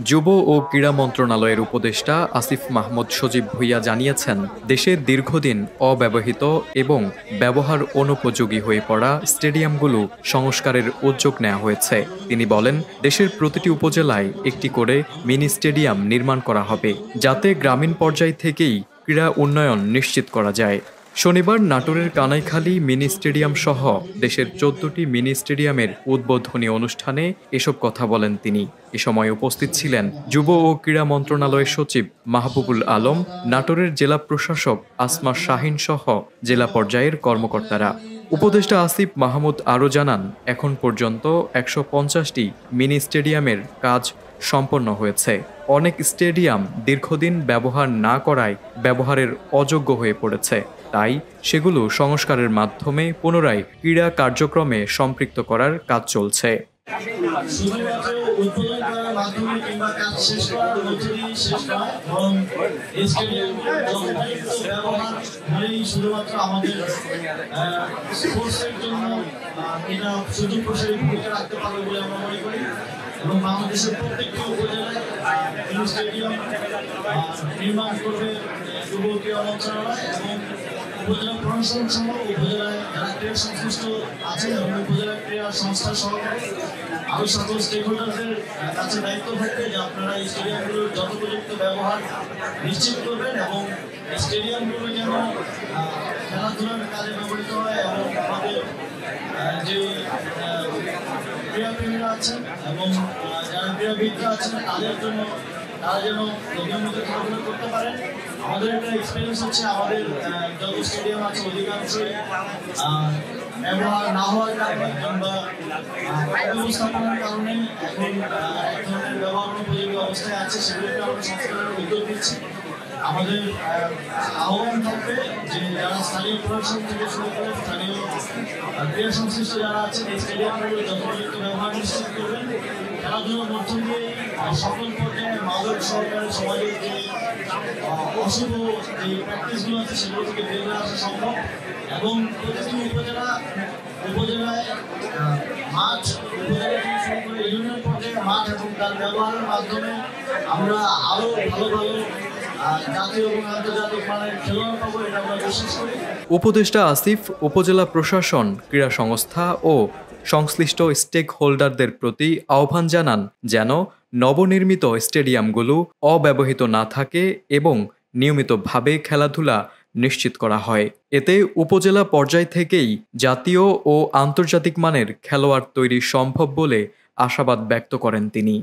যুব ও ক্রীড়া মন্ত্রণালয়ের উপদেষ্টা আসিফ মাহমুদ সজীব ভুঁইয়া জানিয়েছেন, দেশে দীর্ঘদিন অব্যবহৃত এবং ব্যবহার অনুপযোগী হয়ে পড়া স্টেডিয়ামগুলো সংস্কারের উদ্যোগ নেওয়া হয়েছে। তিনি বলেন, দেশের প্রতিটি উপজেলায় একটি করে মিনি স্টেডিয়াম নির্মাণ করা হবে, যাতে গ্রামীণ পর্যায় থেকেই ক্রীড়া উন্নয়ন নিশ্চিত করা যায়। শনিবার নাটোরের কানাইখালী মিনি স্টেডিয়াম সহ দেশের ১৪টি মিনি স্টেডিয়ামের উদ্বোধনী অনুষ্ঠানে এসব কথা বলেন তিনি। এ সময় উপস্থিত ছিলেন যুব ও ক্রীড়া মন্ত্রণালয়ের সচিব মাহবুবুল আলম, নাটোরের জেলা প্রশাসক আসমা শাহিন সহ জেলা পর্যায়ের কর্মকর্তারা। উপদেষ্টা আসিফ মাহমুদ আরও জানান, এখন পর্যন্ত ১৫০টি মিনি স্টেডিয়ামের কাজ সম্পন্ন হয়েছে। অনেক স্টেডিয়াম দীর্ঘদিন ব্যবহার না করায় ব্যবহারের অযোগ্য হয়ে পড়েছে, তাই সেগুলো সংস্কারের মাধ্যমে পুনরায় ক্রীড়া কার্যক্রমে সম্পৃক্ত করার কাজ চলছে। শুধুমাত্র উদ্বোধন করার মাধ্যমে কিংবা কাজ শেষ করার মধ্য দিয়ে শেষ নয়, বরং স্টেডিয়ামের যথাযথ ব্যবহার হলেই শুধুমাত্র আমাদের স্পোর্টসের জন্য এটা সুযোগ প্রসারী ভূমিকা রাখতে পারবে বলে আমরা মনে করি। এবং বাংলাদেশের প্রত্যেকটি উপজেলায় স্টেডিয়াম নির্মাণ করবে যুব ক্রীড়া মন্ত্রণালয় এবং উপজেলা প্রশাসন সহ উপজেলায় যারা ক্রীড়া সংশ্লিষ্ট আছেন এবং উপজেলা ক্রীড়া সংস্থা সহকারে আরও সকল স্টেক হোল্ডারদের কাছে দায়িত্ব থাকবে যে আপনারা এই স্টেডিয়ামগুলোর যথোপযুক্ত ব্যবহার নিশ্চিত করবেন এবং স্টেডিয়ামগুলো যেন খেলাধুলার কাজে ব্যবহৃত হয় এবং আমাদের যে ক্রীড়াপ্রেমীরা আছেন এবং যারা ক্রীড়াবিদরা আছেন তাদের জন্য তারা যেন নিয়মিত খেলাধুলা করতে পারেন। আমাদের একটা এক্সপিরিয়েন্স হচ্ছে, আমাদের যত স্টেডিয়াম আছে অধিকাংশই ব্যবহার না হওয়ার কারণে কিংবা অব্যবস্থাপনার কারণে এখন এক ধরনের ব্যবহার অনুপযোগী অবস্থায় আছে, সেগুলোকে আমরা সংস্কারের উদ্যোগ নিচ্ছি। আমাদের আহ্বান থাকবে যে যারা স্থানীয় প্রশাসন থেকে শুরু করে স্থানীয় ক্রীড়া সংশ্লিষ্ট যারা আছেন এই স্টেডিয়ামগুলো যথোপযুক্ত ব্যবহার নিশ্চিত করবেন। খেলাধুলার মধ্য দিয়ে সকল পর্যায়ে মাদক সহকারে সমাজের যে অশুভ যে প্র্যাকটিসগুলো আছে সেগুলো থেকে বেরিয়ে আসা সম্ভব এবং প্রতিটি উপজেলায় মাঠ, উপজেলা থেকে শুরু করে ইউনিয়ন পর্যায়ে মাঠ এবং তার ব্যবহারের মাধ্যমে আমরা আরও ভালো ভালো উপদেষ্টা আসিফ উপজেলা প্রশাসন, ক্রীড়া সংস্থা ও সংশ্লিষ্ট স্টেক হোল্ডারদের প্রতি আহ্বান জানান যেন নবনির্মিত স্টেডিয়ামগুলো অব্যবহৃত না থাকে এবং নিয়মিতভাবে খেলাধুলা নিশ্চিত করা হয়। এতে উপজেলা পর্যায় থেকেই জাতীয় ও আন্তর্জাতিক মানের খেলোয়াড় তৈরি সম্ভব বলে আশাবাদ ব্যক্ত করেন তিনি।